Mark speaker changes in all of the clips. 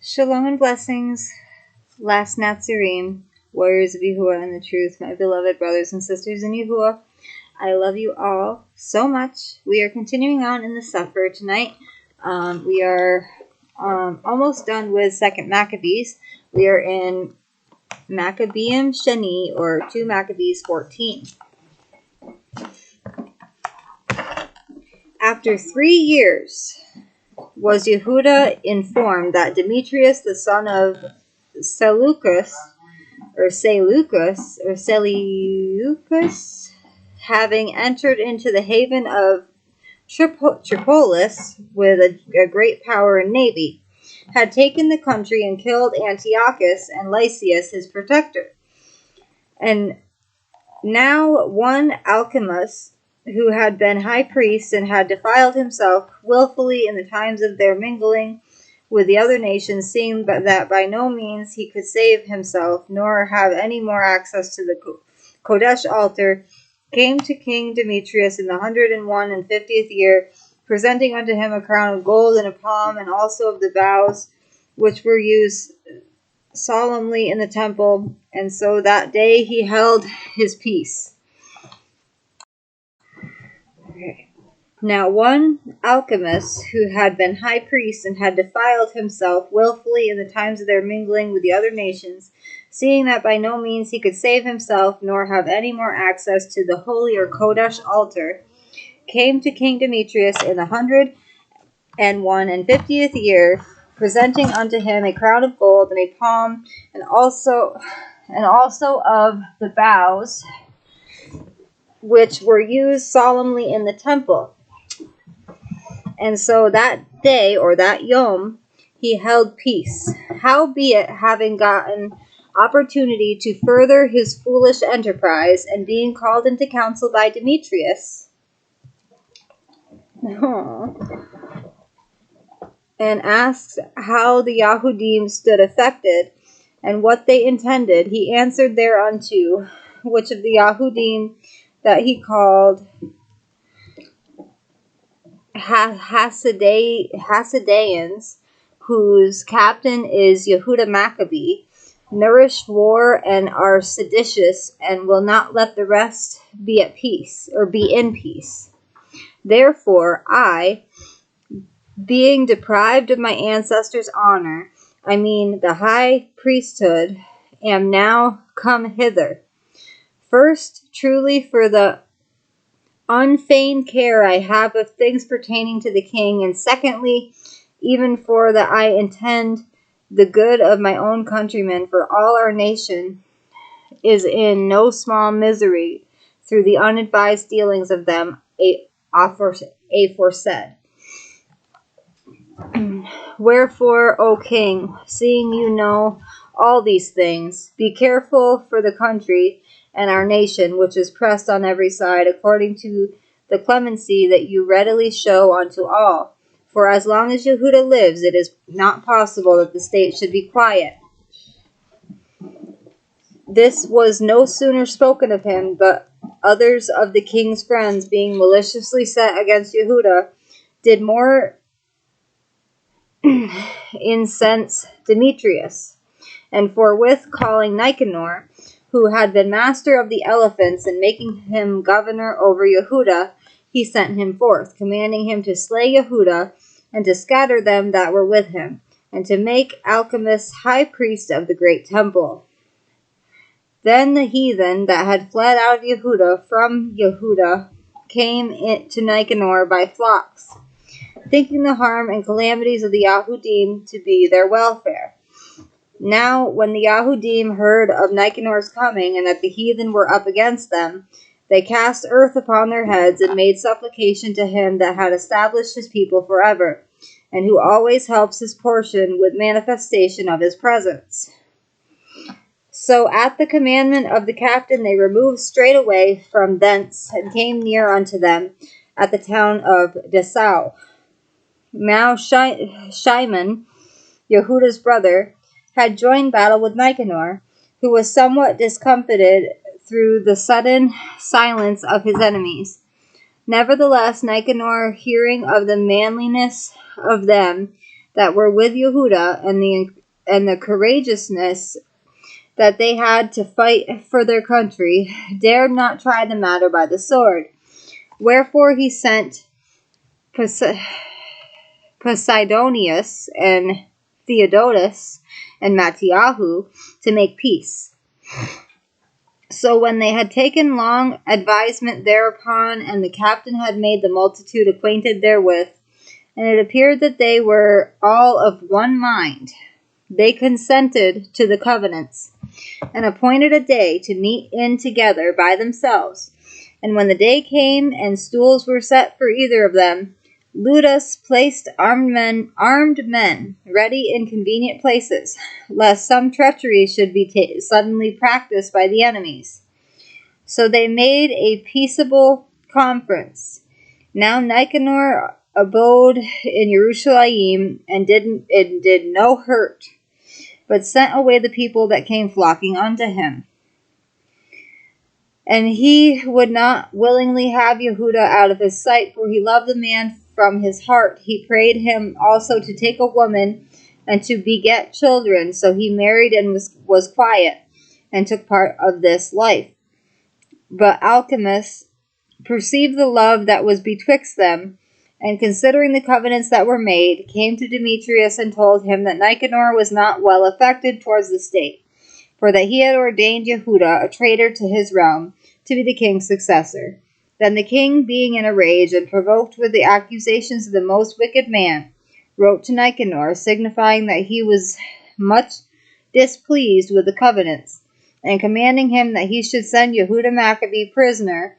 Speaker 1: Shalom and blessings, last Nazarene, warriors of Yahuah and the truth, my beloved brothers and sisters in Yahuah. I love you all so much. We are continuing on in the CEPHER tonight. We are almost done with 2nd Maccabees. We are in Maccabeim Sheni, or 2 Maccabees 14. After 3 years, was Yehuda informed that Demetrius, the son of Seleucus, having entered into the haven of Tripolis with a great power and navy, had taken the country and killed Antiochus and Lysias, his protector. And now one Alcimus, who had been high priest and had defiled himself willfully in the times of their mingling with the other nations, seeing that by no means he could save himself, nor have any more access to the Kodesh altar, came to King Demetrius in the 150th year, presenting unto him a crown of gold and a palm, and also of the boughs which were used solemnly in the temple. And so that day he held his peace. Now one Alcimus, who had been high priest and had defiled himself willfully in the times of their mingling with the other nations, seeing that by no means he could save himself, nor have any more access to the holy or Kodesh altar, came to King Demetrius in the 150th year, presenting unto him a crown of gold and a palm, and also of the boughs which were used solemnly in the temple. And so that day, or that yom, he held peace. Howbeit, having gotten opportunity to further his foolish enterprise, and being called into council by Demetrius, and asked how the Yahudim stood affected, and what they intended, he answered thereunto, which of the Yahudim that he called Hasideans, whose captain is Yehuda Maccabee, nourish war and are seditious, and will not let the rest be at peace, or be in peace. Therefore I, being deprived of my ancestors' honor, I mean the high priesthood, am now come hither. First, truly for the unfeigned care I have of things pertaining to the king, and secondly, even for that I intend the good of my own countrymen, for all our nation is in no small misery through the unadvised dealings of them aforesaid. Wherefore, O king, seeing you know all these things, be careful for the country and our nation, which is pressed on every side, according to the clemency that you readily show unto all. For as long as Yehuda lives, it is not possible that the state should be quiet. This was no sooner spoken of him, but others of the king's friends, being maliciously set against Yehuda, did more incense Demetrius, and forthwith calling Nicanor, who had been master of the elephants, and making him governor over Yehuda, he sent him forth, commanding him to slay Yehuda, and to scatter them that were with him, and to make Alcimus high priest of the great temple. Then the heathen that had fled out of Yehuda from Yehuda came to Nicanor by flocks, thinking the harm and calamities of the Yahudim to be their welfare. Now, when the Yahudim heard of Nicanor's coming, and that the heathen were up against them, they cast earth upon their heads, and made supplication to him that had established his people forever, and who always helps his portion with manifestation of his presence. So at the commandment of the captain they removed straightway from thence, and came near unto them at the town of Dessau. Now Shimon, Yehuda's brother, had joined battle with Nicanor, who was somewhat discomfited through the sudden silence of his enemies. Nevertheless, Nicanor, hearing of the manliness of them that were with Yehudah, and the courageousness that they had to fight for their country, dared not try the matter by the sword. Wherefore he sent Posidonius and Theodotus and Mattiyahu to make peace. So when they had taken long advisement thereupon, and the captain had made the multitude acquainted therewith, and it appeared that they were all of one mind, they consented to the covenants, and appointed a day to meet in together by themselves. And when the day came, and stools were set for either of them, Leudas placed armed men ready in convenient places, lest some treachery should be suddenly practiced by the enemies. So they made a peaceable conference. Now Nicanor abode in Jerusalem, and did no hurt, but sent away the people that came flocking unto him. And he would not willingly have Yehudah out of his sight, for he loved the man from his heart. He prayed him also to take a woman and to beget children. So he married and was quiet, and took part of this life. But Alchemists perceived the love that was betwixt them, and considering the covenants that were made, came to Demetrius and told him that Nicanor was not well affected towards the state, for that he had ordained Yehudah, a traitor to his realm, to be the king's successor. Then the king, being in a rage, and provoked with the accusations of the most wicked man, wrote to Nicanor, signifying that he was much displeased with the covenants, and commanding him that he should send Yehudah Maccabee prisoner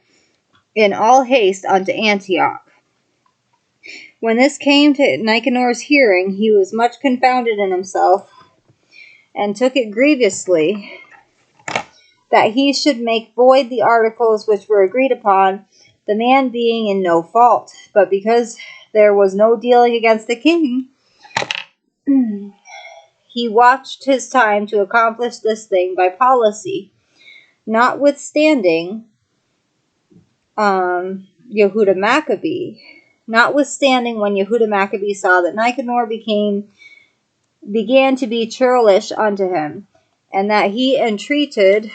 Speaker 1: in all haste unto Antioch. When this came to Nicanor's hearing, he was much confounded in himself, and took it grievously, that he should make void the articles which were agreed upon, the man being in no fault. But because there was no dealing against the king, he watched his time to accomplish this thing by policy. Notwithstanding when Yehudah Maccabee saw that Nicanor began to be churlish unto him, and that he entreated,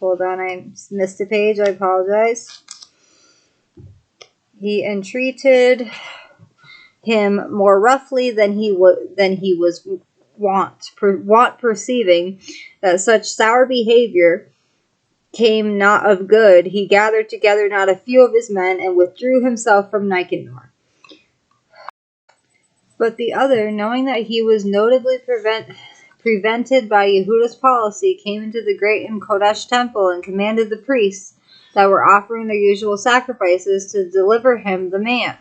Speaker 1: hold on, I missed a page, I apologize. He entreated him more roughly than he was wont, perceiving that such sour behavior came not of good, he gathered together not a few of his men, and withdrew himself from Nicanor. But the other, knowing that he was notably prevented by Yehudah's policy, came into the great and Kodesh temple, and commanded the priests that were offering their usual sacrifices to deliver him the man.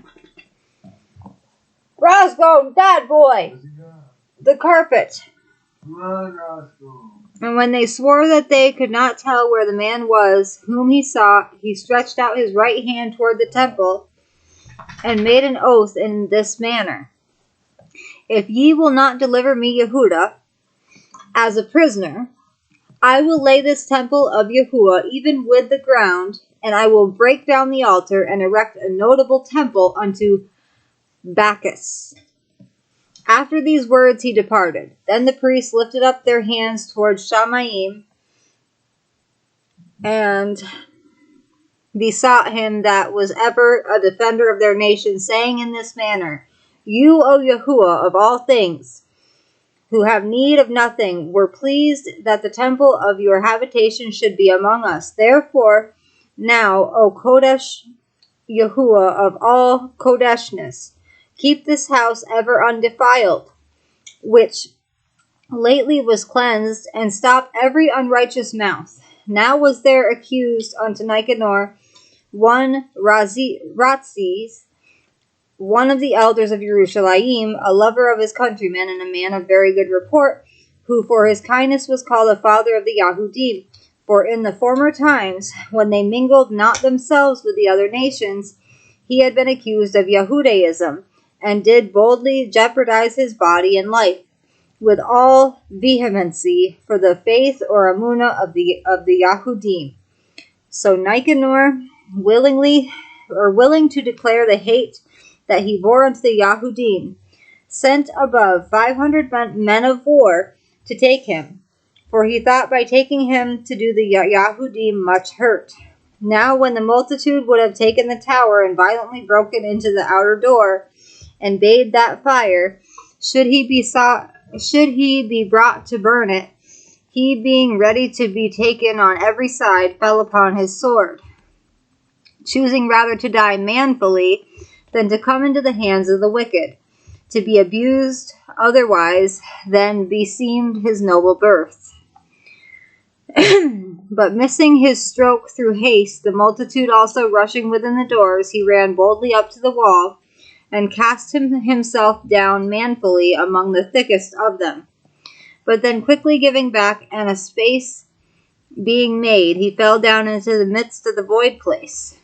Speaker 1: Roscoe, dad boy! The carpet. And when they swore that they could not tell where the man was whom he sought, he stretched out his right hand toward the temple, and made an oath in this manner: If ye will not deliver me Yehudah as a prisoner, I will lay this temple of Yahuah even with the ground, and I will break down the altar, and erect a notable temple unto Bacchus. After these words he departed. Then the priests lifted up their hands towards Shamayim, and besought him that was ever a defender of their nation, saying in this manner: You, O Yahuah, of all things, who have need of nothing, were pleased that the temple of your habitation should be among us. Therefore, now, O Kodesh Yahuah of all Kodeshness, keep this house ever undefiled, which lately was cleansed, and stop every unrighteous mouth. Now was there accused unto Nicanor one Ratzis, one of the elders of Jerusalem, a lover of his countrymen, and a man of very good report, who for his kindness was called the father of the Yahudim. For in the former times, when they mingled not themselves with the other nations, he had been accused of Yahudaism, and did boldly jeopardize his body and life, with all vehemency, for the faith or Amunah of the Yahudim. So Nicanor, willing to declare the hate that he bore unto the Yahudim, sent above 500 men of war to take him, for he thought by taking him to do the Yahudim much hurt. Now when the multitude would have taken the tower and violently broken into the outer door, and bade that fire, should he be brought to burn it, he being ready to be taken on every side, fell upon his sword, choosing rather to die manfully than to come into the hands of the wicked, to be abused otherwise than beseemed his noble birth. But missing his stroke through haste, the multitude also rushing within the doors, he ran boldly up to the wall, and cast himself down manfully among the thickest of them. But then quickly giving back, and a space being made, he fell down into the midst of the void place.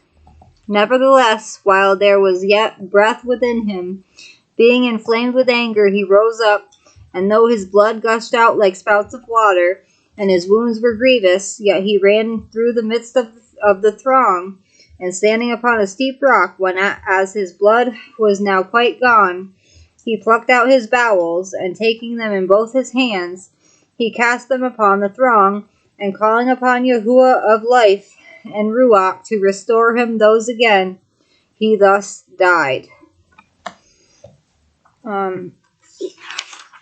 Speaker 1: Nevertheless, while there was yet breath within him, being inflamed with anger, he rose up, and though his blood gushed out like spouts of water, and his wounds were grievous, yet he ran through the midst of the throng, and standing upon a steep rock, when as his blood was now quite gone, he plucked out his bowels, and taking them in both his hands, he cast them upon the throng, and calling upon Yahuah of life and Ruach to restore him those again, he thus died.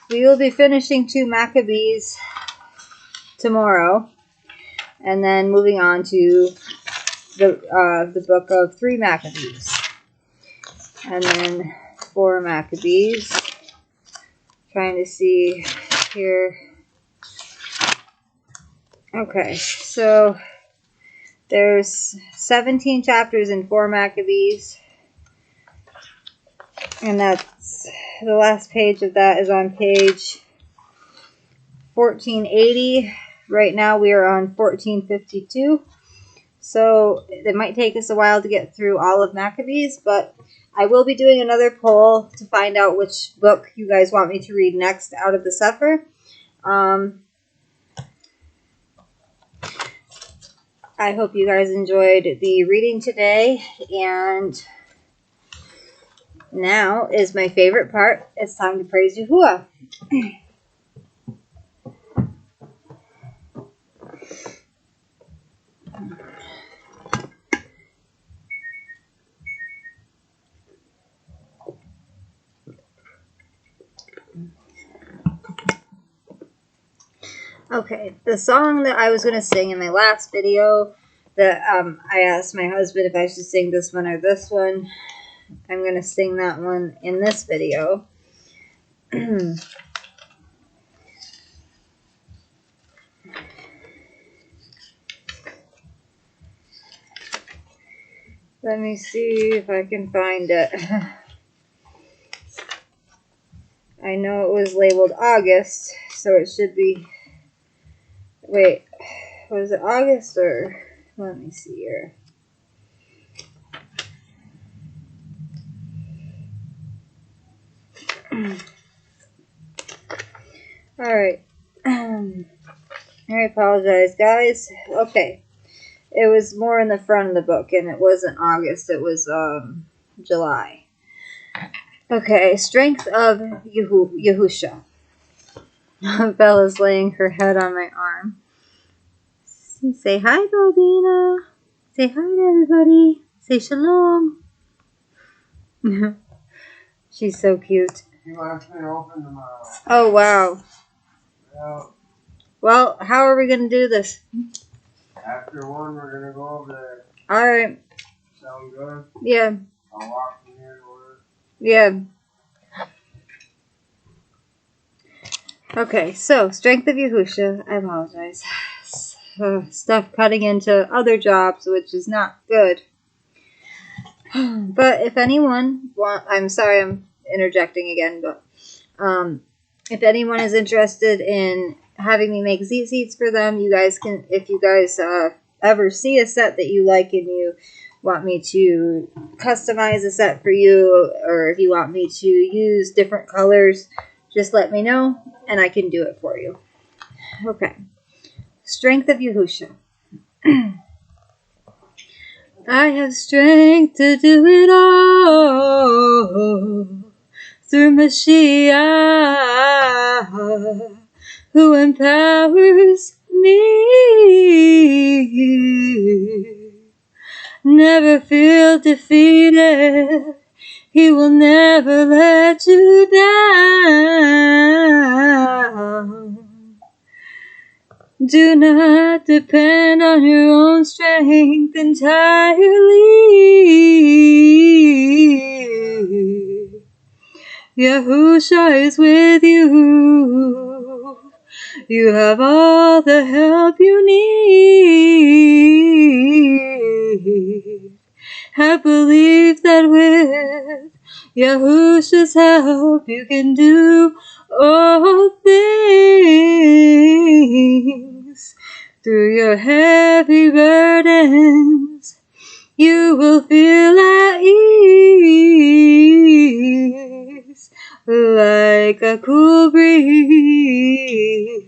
Speaker 1: We will be finishing 2 Maccabees tomorrow, and then moving on to the book of 3 Maccabees, and then 4 Maccabees. Trying to see here. Okay, so there's 17 chapters in 4 Maccabees, and that's the last page of that is on page 1480. Right now we are on 1452. So it might take us a while to get through all of Maccabees, but I will be doing another poll to find out which book you guys want me to read next out of the CEPHER. I hope you guys enjoyed the reading today, and now is my favorite part. It's time to praise Yahuah. Okay, the song that I was going to sing in my last video, that I asked my husband if I should sing this one or this one. I'm going to sing that one in this video. Let me see if I can find it. I know it was labeled August, so it should be... Wait, was it August or... Let me see here. Alright. I apologize, guys. Okay. It was more in the front of the book, and it wasn't August. It was July. Okay. Strength of Yahusha. Bella's laying her head on my arm. Say hi, Bobina. Say hi to everybody. Say shalom. She's so cute.
Speaker 2: You asked me to open tomorrow.
Speaker 1: Oh, wow.
Speaker 2: Yeah.
Speaker 1: Well, how are we going to do this?
Speaker 2: After 1, we're going to go over there.
Speaker 1: Alright.
Speaker 2: Sound good?
Speaker 1: Yeah.
Speaker 2: I'll walk from here to work.
Speaker 1: Yeah. Okay, so, strength of Yahusha. I apologize. Stuff cutting into other jobs, which is not good. But if anyone I'm sorry I'm interjecting again, but if anyone is interested in having me make Z-seats for them, you guys can, if you guys ever see a set that you like and you want me to customize a set for you, or if you want me to use different colors, just let me know and I can do it for you. Okay. Strength of Yahusha. I have strength to do it all through Mashiach, who empowers me. Never feel defeated. He will never let you down. Do not depend on your own strength entirely. Yahushua is with you. You have all the help you need. Have belief that with Yahushua's help you can do all things. Through your heavy burdens, you will feel at ease, like a cool breeze,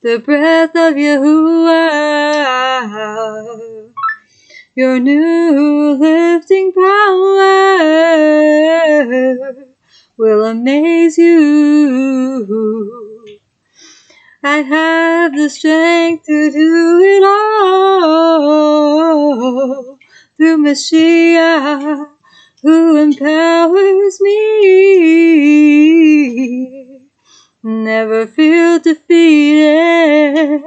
Speaker 1: the breath of Yahuah, your new lifting power will amaze you. I have the strength to do it all through Mashiach, who empowers me. Never feel defeated.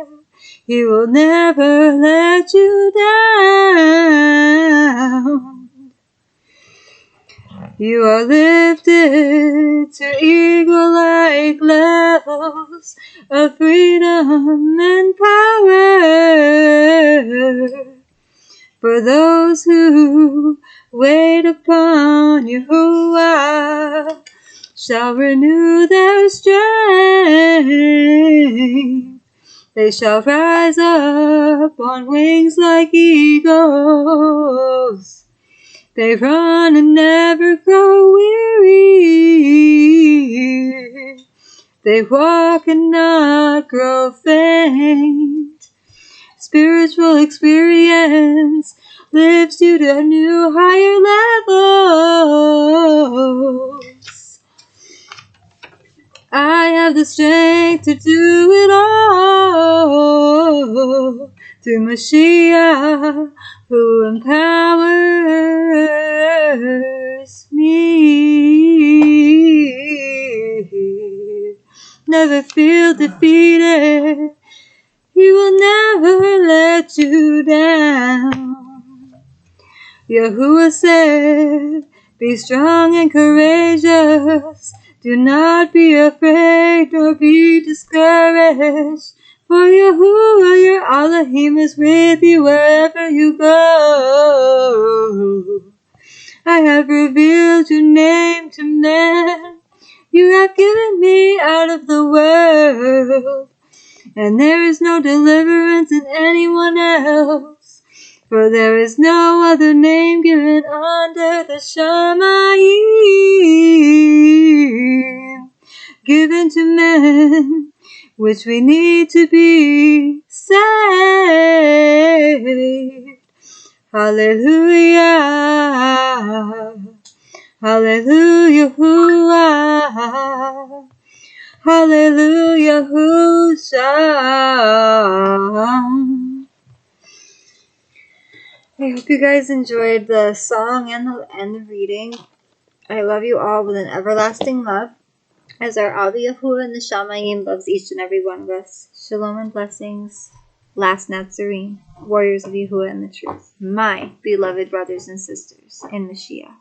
Speaker 1: He will never let you down. You are lifted to eagle-like levels of freedom and power. For those who wait upon Yahuah shall renew their strength. They shall rise up on wings like eagles. They run and never grow weary. They walk and not grow faint. Spiritual experience lifts you to new higher levels. I have the strength to do it all through Mashiach, who empowers me. Never feel defeated. He will never let you down. Yahuah said, be strong and courageous. Do not be afraid nor be discouraged. For Yahuah, your Elohim, is with you wherever you go. I have revealed your name to men. You have given me out of the world. And there is no deliverance in anyone else. For there is no other name given under the Shamayim, given to men, which we need to be saved. Hallelujah. Hallelujah. Hallelujah. I hope you guys enjoyed the song and the reading. I love you all with an everlasting love, as our Abba Yahuah and the Shamayim loves each and every one of us. Shalom and blessings. Last Nazarene, warriors of Yahuah and the truth, my beloved brothers and sisters in Mashiach.